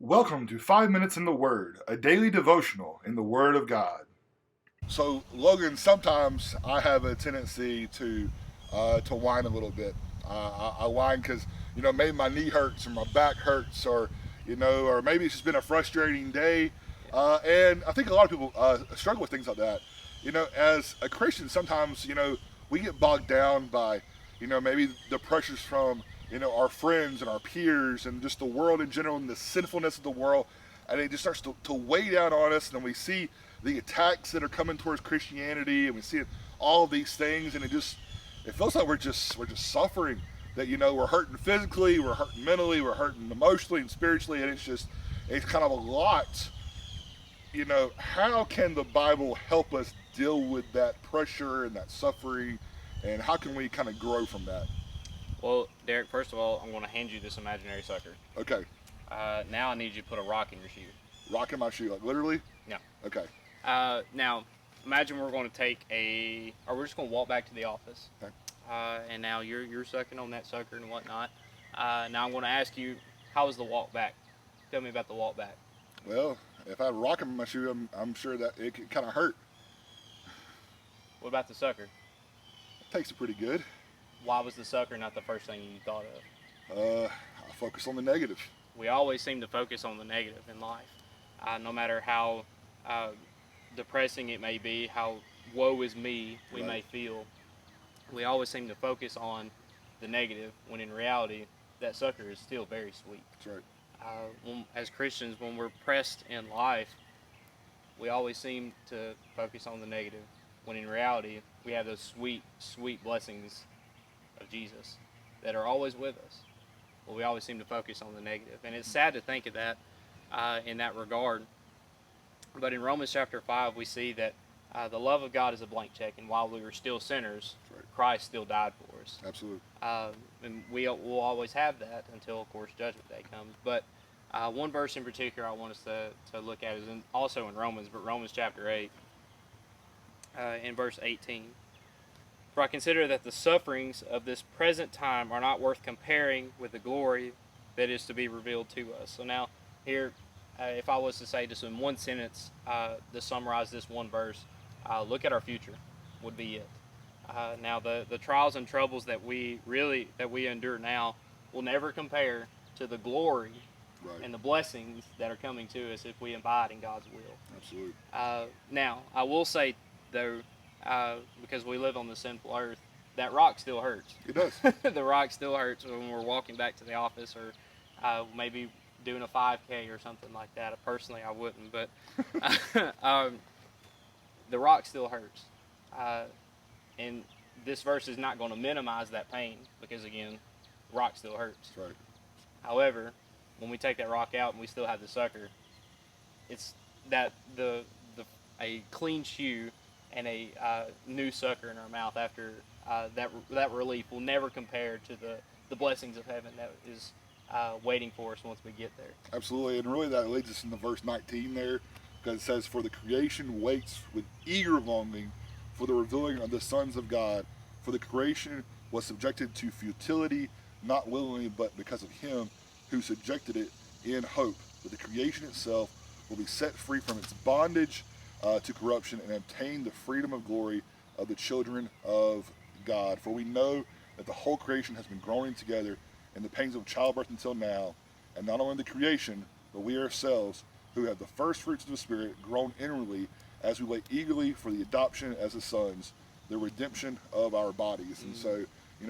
Welcome to 5 Minutes in the Word, a daily devotional in the Word of God. So, Logan, sometimes I have a tendency to whine a little bit. I whine because maybe my knee hurts or my back hurts, or or maybe it's just been a frustrating day. And I think a lot of people struggle with things like that. As a Christian, sometimes we get bogged down by maybe the pressures from our friends and our peers and just the world in general and the sinfulness of the world, and it just starts to weigh down on us. And then we see the attacks that are coming towards Christianity, and we see all of these things, and it feels like we're just suffering. That we're hurting physically, we're hurting mentally, we're hurting emotionally and spiritually, and it's kind of a lot. How can the Bible help us deal with that pressure and that suffering, and how can we kind of grow from that? Well, Derek, first of all, I'm going to hand you this imaginary sucker. Okay, Now I need you to put a rock in your shoe. rocking my shoe, like literally. No. Okay, Now, imagine we're going to or we're just going to walk back to the office. okay. And now you're sucking on that sucker and whatnot. Now I'm going to ask you, how was the walk back? Tell me about the walk back. Well, if I had rock in my shoe, I'm sure that it could kind of hurt. What about the sucker? It takes it pretty good. Why was the sucker not the first thing you thought of? I focus on the negative. We always seem to focus on the negative in life, no matter how uh, depressing it may be, how woe is me we Right. may feel. We always seem to focus on the negative when in reality that sucker is still very sweet. That's right. As Christians, when we're pressed in life, we always seem to focus on the negative when in reality we have those sweet, sweet blessings of Jesus that are always with us. Well, we always seem to focus on the negative, and it's sad to think of that in that regard. But in Romans chapter 5, we see that the love of God is a blank check, and while we were still sinners, That's right. Christ still died for us. Absolutely. And will always have that until, of course, Judgment Day comes. But one verse in particular I want us to look at is also in Romans, but Romans chapter 8, in verse 18. For I consider that the sufferings of this present time are not worth comparing with the glory that is to be revealed to us. So now, here, if I was to say just in one sentence to summarize this one verse, look at our future would be it. Now, the trials and troubles that we endure now will never compare to the glory Right. and the blessings that are coming to us if we abide in God's will. Absolutely. Now, I will say, though, because we live on the sinful earth, that rock still hurts. It does. The rock still hurts when we're walking back to the office, or maybe doing a 5K or something like that. Personally, I wouldn't, but the rock still hurts. And this verse is not going to minimize that pain because, again, rock still hurts. That's right. However, when we take that rock out and we still have the sucker, it's that a clean shoe and a new sucker in our mouth after that relief will never compare to the blessings of heaven that is waiting for us once we get there. Absolutely. And really, that leads us into verse 19 there, because it says, "For the creation waits with eager longing for the revealing of the sons of God. For the creation was subjected to futility, not willingly, but because of Him who subjected it in hope that the creation itself will be set free from its bondage to corruption and obtain the freedom of glory of the children of God. For we know that the whole creation has been groaning together in the pangs of childbirth until now, and not only the creation, but we ourselves, who have the first fruits of the Spirit, groan inwardly as we wait eagerly for the adoption as the sons, the redemption of our bodies." And so,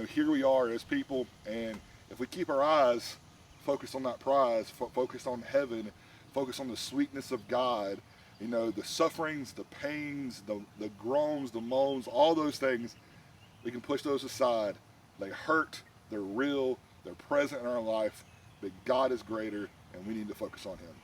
here we are as people, and if we keep our eyes focused on that prize, focused on heaven, focused on the sweetness of God, the sufferings, the pains, the groans, the moans, all those things, we can push those aside. They hurt, they're real, they're present in our life, but God is greater, and we need to focus on Him.